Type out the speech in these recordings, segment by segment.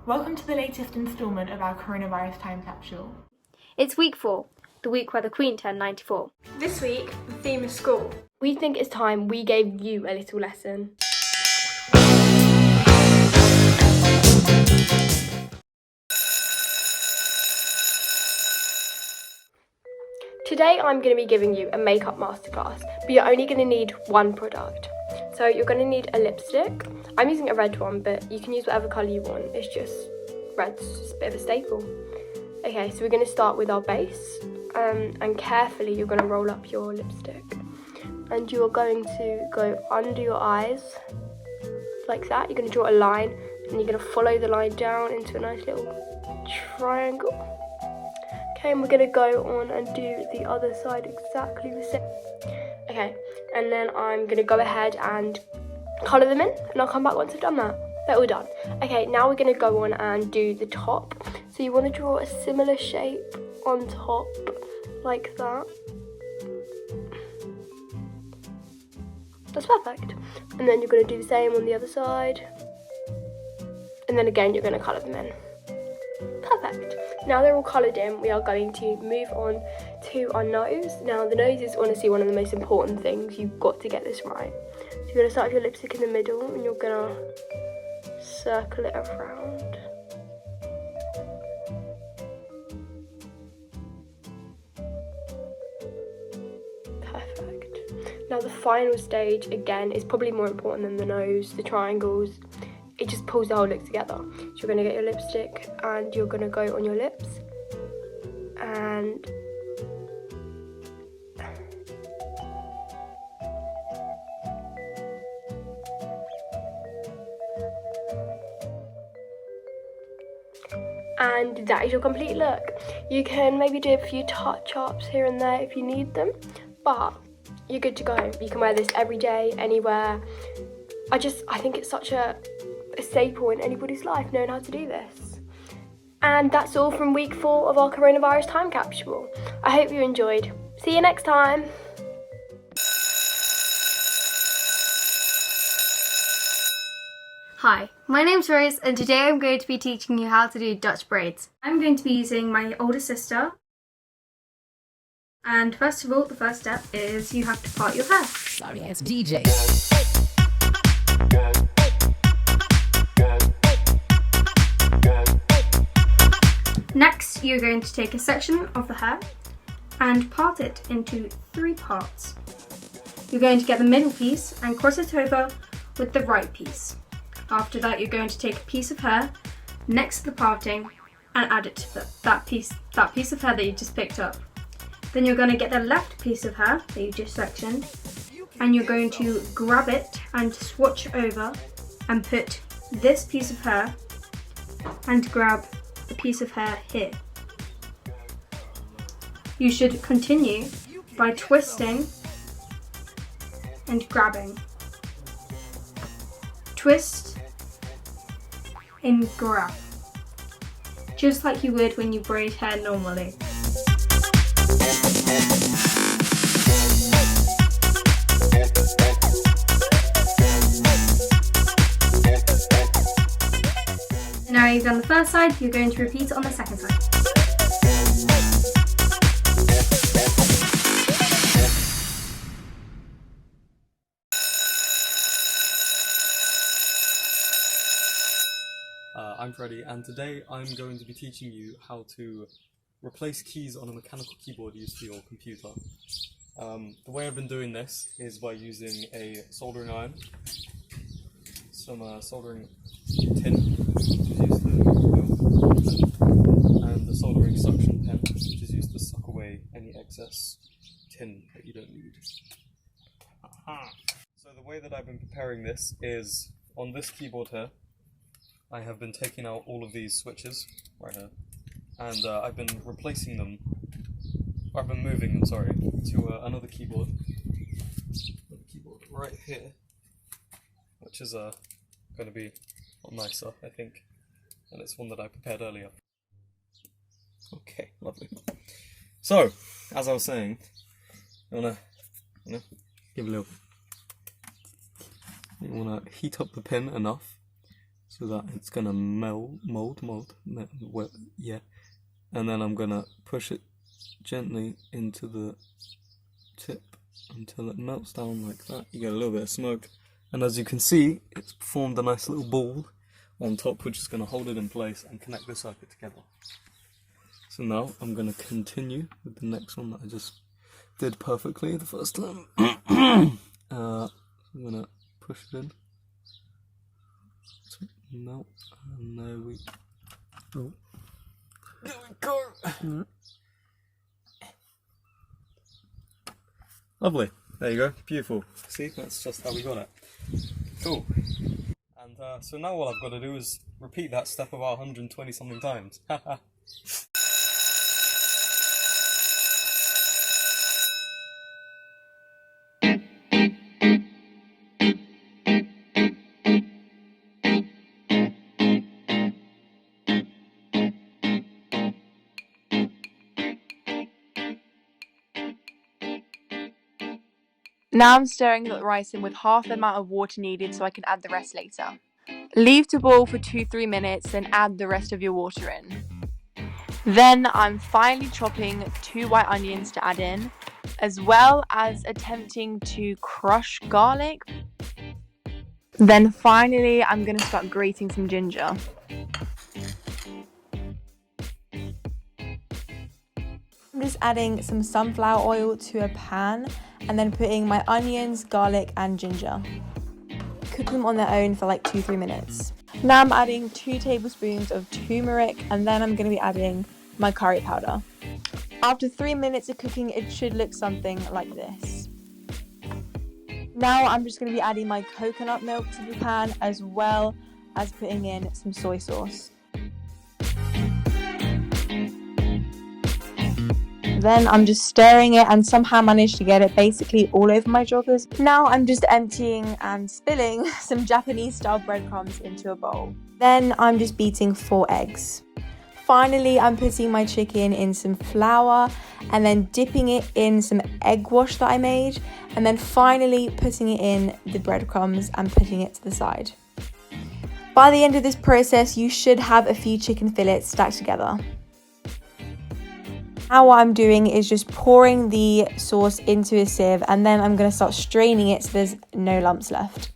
Welcome to the latest instalment of our Coronavirus Time Capsule. It's week 4, the week where the Queen turned 94. This week, the theme is school. We think it's time we gave you a little lesson. Today I'm going to be giving you a makeup masterclass, but you're only going to need one product. So you're going to need a lipstick. I'm using a red one, but you can use whatever colour you want. It's just red's just a bit of a staple. Okay, so we're going to start with our base, and carefully you're going to roll up your lipstick. And you're going to go under your eyes, like that. You're going to draw a line, and you're going to follow the line down into a nice little triangle. Okay, and we're going to go on and do the other side exactly the same. Okay, and then I'm going to go ahead and colour them in, and I'll come back once I've done that. They're all done. Okay, now we're going to go on and do the top. So you want to draw a similar shape on top, like that. That's perfect. And then you're going to do the same on the other side. And then again, you're going to colour them in. Perfect. Now they're all coloured in, we are going to move on to our nose. Now the nose is honestly one of the most important things. You've got to get this right. So you're going to start with your lipstick in the middle, and you're going to circle it around. Perfect. Now the final stage, again, is probably more important than the nose, the triangles. It just pulls the whole look together. So you're going to get your lipstick and you're going to go on your lips. And that is your complete look. You can maybe do a few touch-ups here and there if you need them, but you're good to go. You can wear this every day, anywhere. I think it's such a staple in anybody's life, knowing how to do this. And that's all from week 4 of our Coronavirus Time Capsule. I hope you enjoyed. See you next time. Hi, my name's Rose, and today I'm going to be teaching you how to do Dutch braids. I'm going to be using my older sister. And first of all, the first step is you have to part your hair. Sorry, it's DJ. Next, you're going to take a section of the hair and part it into 3 parts. You're going to get the middle piece and cross it over with the right piece. After that, you're going to take a piece of hair next to the parting and add it to that piece of hair that you just picked up. Then you're going to get the left piece of hair that you just sectioned, and you're going to grab it and swatch over and put this piece of hair and grab the piece of hair here. You should continue by twisting and grabbing. Twist and grab, just like you would when you braid hair normally. And now you've done the first side, you're going to repeat it on the second side. I'm Freddie, and today I'm going to be teaching you how to replace keys on a mechanical keyboard used for your computer. The way I've been doing this is by using a soldering iron, some soldering tin, which is used to and the soldering suction pen, which is used to suck away any excess tin that you don't need. So the way that I've been preparing this is on this keyboard here. I have been taking out all of these switches right here, and I've been replacing them, or I've been moving them, sorry, to another keyboard right here, which is going to be a lot nicer, I think, and it's one that I prepared earlier. Okay, lovely. So, as I was saying, you wanna give a little. You wanna heat up the pin enough so that it's gonna yeah. And then I'm gonna push it gently into the tip until it melts down like that. You get a little bit of smoke, and as you can see, it's formed a nice little ball on top, which is gonna hold it in place and connect the circuit together. So now I'm gonna continue with the next one that I just did perfectly the first time. I'm gonna push it in. No, and there we go. There we go. Lovely. There you go. Beautiful. See, that's just how we got it. Cool. And so now all I've got to do is repeat that step about 120 something times. Now I'm stirring the rice in with half the amount of water needed so I can add the rest later. Leave to boil for 2-3 minutes, then add the rest of your water in. Then I'm finally chopping 2 white onions to add in, as well as attempting to crush garlic. Then finally I'm going to start grating some ginger. I'm just adding some sunflower oil to a pan and then putting my onions, garlic and ginger. Cook them on their own for like 2-3 minutes. Now I'm adding 2 tablespoons of turmeric and then I'm going to be adding my curry powder. After 3 minutes of cooking, it should look something like this. Now I'm just going to be adding my coconut milk to the pan as well as putting in some soy sauce. Then I'm just stirring it and somehow managed to get it basically all over my joggers. Now I'm just emptying and spilling some Japanese style breadcrumbs into a bowl. Then I'm just beating 4 eggs. Finally, I'm putting my chicken in some flour and then dipping it in some egg wash that I made. And then finally putting it in the breadcrumbs and putting it to the side. By the end of this process, you should have a few chicken fillets stacked together. Now what I'm doing is just pouring the sauce into a sieve and then I'm going to start straining it so there's no lumps left.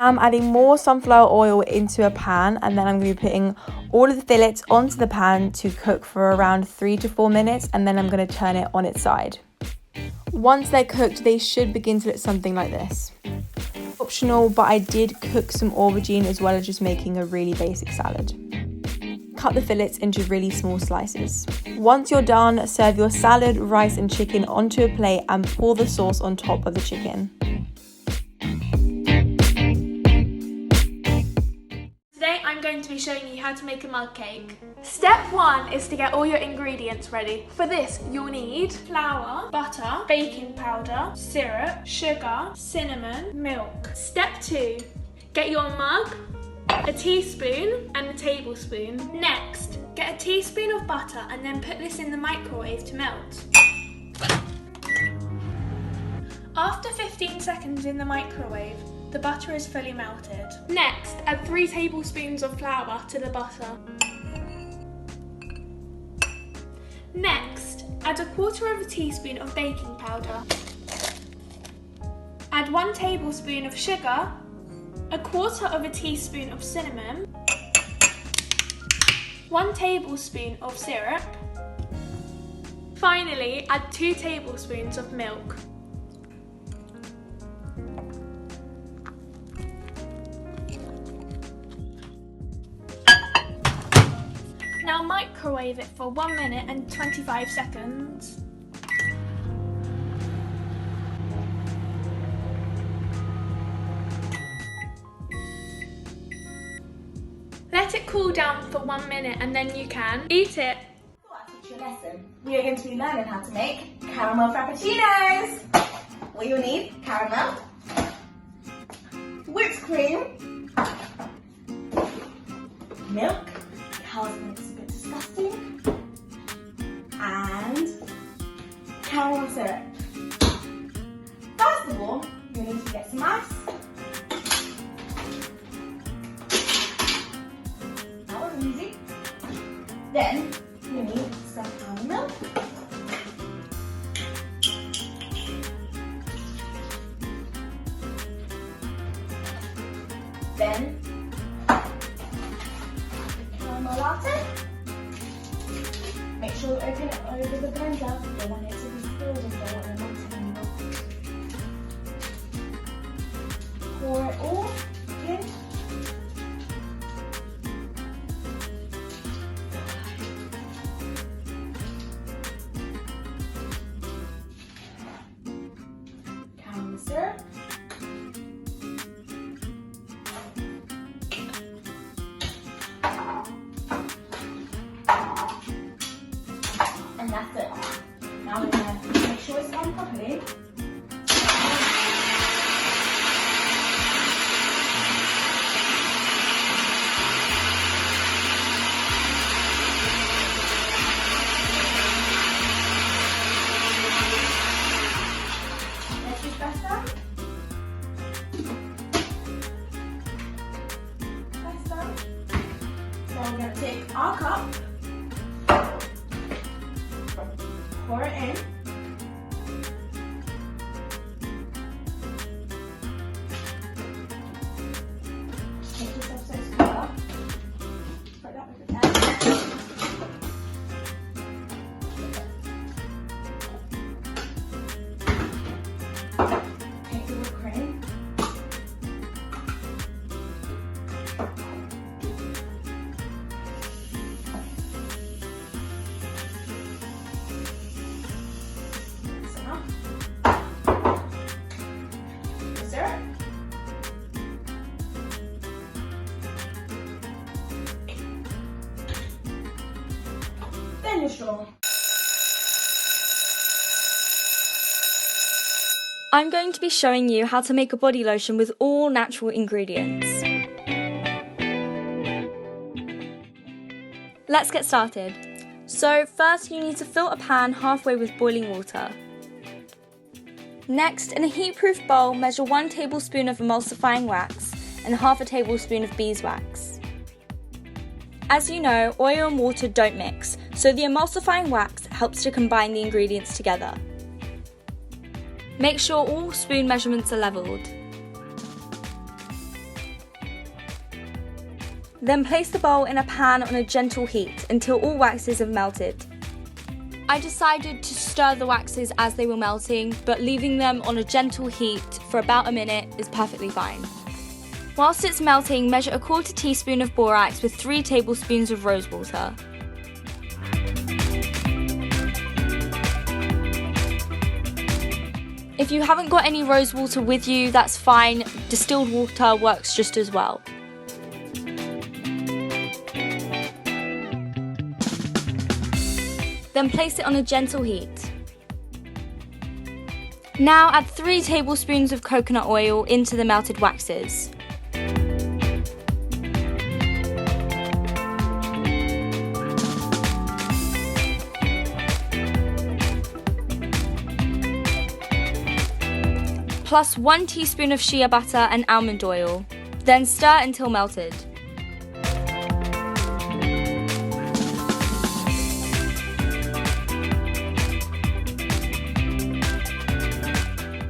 I'm adding more sunflower oil into a pan and then I'm going to be putting all of the fillets onto the pan to cook for around 3 to 4 minutes and then I'm going to turn it on its side. Once they're cooked, they should begin to look something like this. Optional, but I did cook some aubergine as well as just making a really basic salad. Cut the fillets into really small slices. Once you're done, serve your salad, rice and chicken onto a plate and pour the sauce on top of the chicken. Today I'm going to be showing you how to make a mug cake. Step 1 is to get all your ingredients ready. For this you'll need flour, butter, baking powder, syrup, sugar, cinnamon, milk. Step 2, get your mug, a teaspoon and a tablespoon. Next, get a teaspoon of butter and then put this in the microwave to melt. After 15 seconds in the microwave, the butter is fully melted. Next, add 3 tablespoons of flour to the butter. Next, add 1/4 teaspoon of baking powder. Add 1 tablespoon of sugar, 1/4 teaspoon of cinnamon, 1 tablespoon of syrup. Finally, add 2 tablespoons of milk. Now microwave it for 1 minute and 25 seconds. Let it cool down for 1 minute and then you can eat it. Before I teach you a lesson, we are going to be learning how to make caramel frappuccinos. What you'll need: caramel, whipped cream, milk, cow's milk's a bit disgusting, and caramel syrup. First of all, you need to get some ice. You need some almond milk. Then caramel latte. Make sure you open it over the blender. You don't want it to be spilled and don't want it not to be. Pour it all in. Caramel syrup. And that's it. Now we're going to make sure it's done properly. Let's just press down. Press down. So we're going to take our cup. Pour it in. Make yourself so square. Put that with the pen. Take the whipped cream. Syrup. Then your straw. I'm going to be showing you how to make a body lotion with all natural ingredients. Let's get started. So first you need to fill a pan halfway with boiling water. Next, in a heat-proof bowl, measure 1 tablespoon of emulsifying wax and half a tablespoon of beeswax. As you know, oil and water don't mix, so the emulsifying wax helps to combine the ingredients together. Make sure all spoon measurements are levelled. Then place the bowl in a pan on a gentle heat until all waxes have melted. I decided to stir the waxes as they were melting, but leaving them on a gentle heat for about a minute is perfectly fine. Whilst it's melting, measure a 1/4 teaspoon of borax with 3 tablespoons of rose water. If you haven't got any rose water with you, that's fine. Distilled water works just as well. Then place it on a gentle heat. Now add 3 tablespoons of coconut oil into the melted waxes. Plus 1 teaspoon of shea butter and almond oil. Then stir until melted.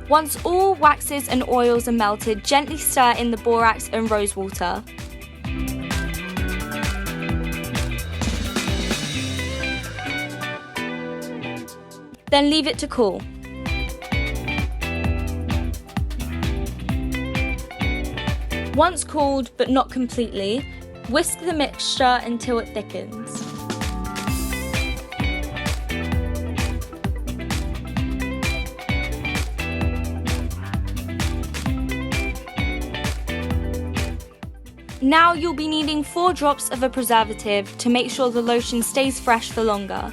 Once all waxes and oils are melted, gently stir in the borax and rose water. Then leave it to cool. Once cooled, but not completely, whisk the mixture until it thickens. Now you'll be needing 4 drops of a preservative to make sure the lotion stays fresh for longer.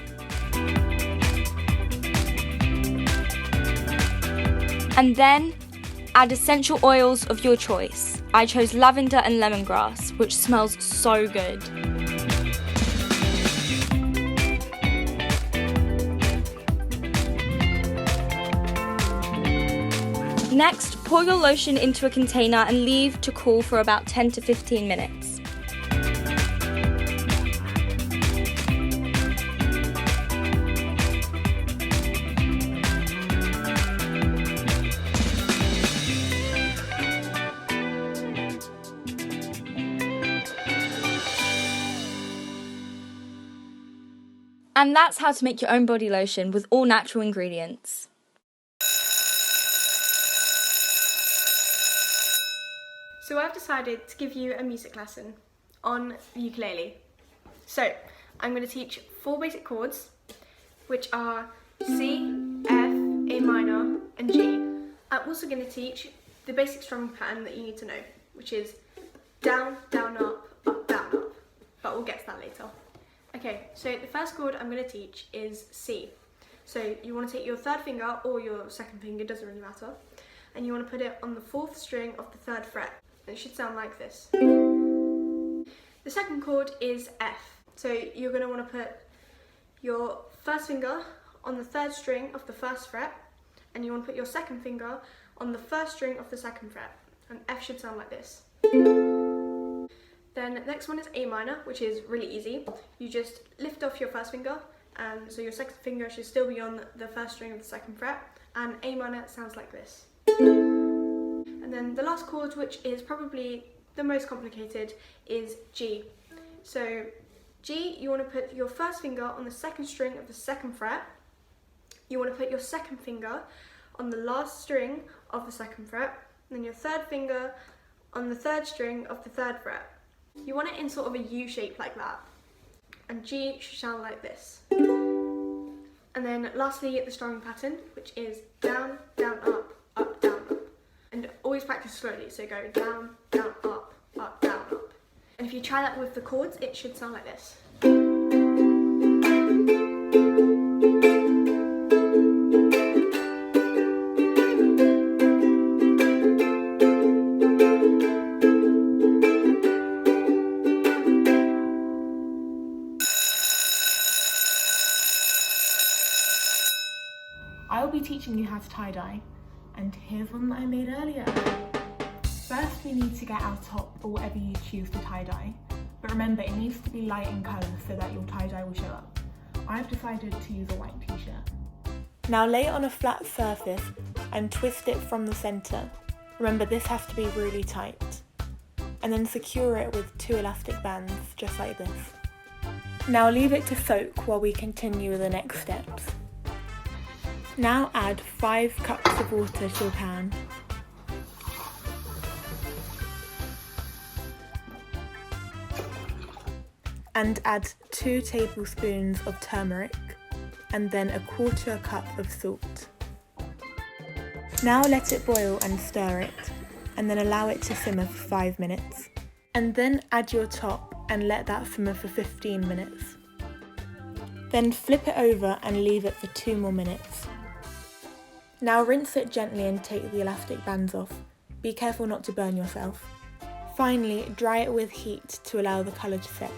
And then add essential oils of your choice. I chose lavender and lemongrass, which smells so good. Next, pour your lotion into a container and leave to cool for about 10 to 15 minutes. And that's how to make your own body lotion with all natural ingredients. So I've decided to give you a music lesson on the ukulele. So I'm going to teach 4 basic chords, which are C, F, A minor and G. I'm also going to teach the basic strumming pattern that you need to know, which is down, down, up, down, up. But we'll get to that later. Okay, so the first chord I'm going to teach is C. So you want to take your 3rd finger or your 2nd finger, doesn't really matter, and you want to put it on the 4th string of the 3rd fret. It should sound like this. The second chord is F. So you're going to want to put your 1st finger on the 3rd string of the 1st fret, and you want to put your 2nd finger on the 1st string of the 2nd fret, and F should sound like this. Then the next one is A minor, which is really easy. You just lift off your 1st finger, and so your 2nd finger should still be on the 1st string of the 2nd fret, and A minor sounds like this. And then the last chord, which is probably the most complicated, is G. So G, you want to put your 1st finger on the 2nd string of the 2nd fret. You want to put your 2nd finger on the last string of the 2nd fret, and then your 3rd finger on the 3rd string of the 3rd fret. You want it in sort of a U shape like that. And G should sound like this. And then lastly, the strumming pattern, which is down, down, up, down, up. And always practice slowly, so go down, down, up, down, up. And if you try that with the chords, it should sound like this. I will be teaching you how to tie-dye, and here's one that I made earlier. First we need to get our top or whatever you choose to tie-dye, but remember it needs to be light in colour so that your tie-dye will show up. I've decided to use a white t-shirt. Now lay it on a flat surface and twist it from the centre. Remember this has to be really tight. And then secure it with 2 elastic bands, just like this. Now leave it to soak while we continue with the next steps. Now add 5 cups of water to a pan. And add 2 tablespoons of turmeric and then 1/4 cup of salt. Now let it boil and stir it, and then allow it to simmer for 5 minutes. And then add your top and let that simmer for 15 minutes. Then flip it over and leave it for 2 more minutes. Now rinse it gently and take the elastic bands off. Be careful not to burn yourself. Finally, dry it with heat to allow the colour to set.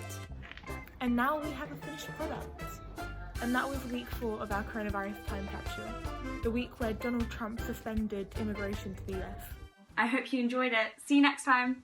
And now we have a finished product. And that was week 4 of our Coronavirus Time Capsule, the week where Donald Trump suspended immigration to the US. I hope you enjoyed it. See you next time.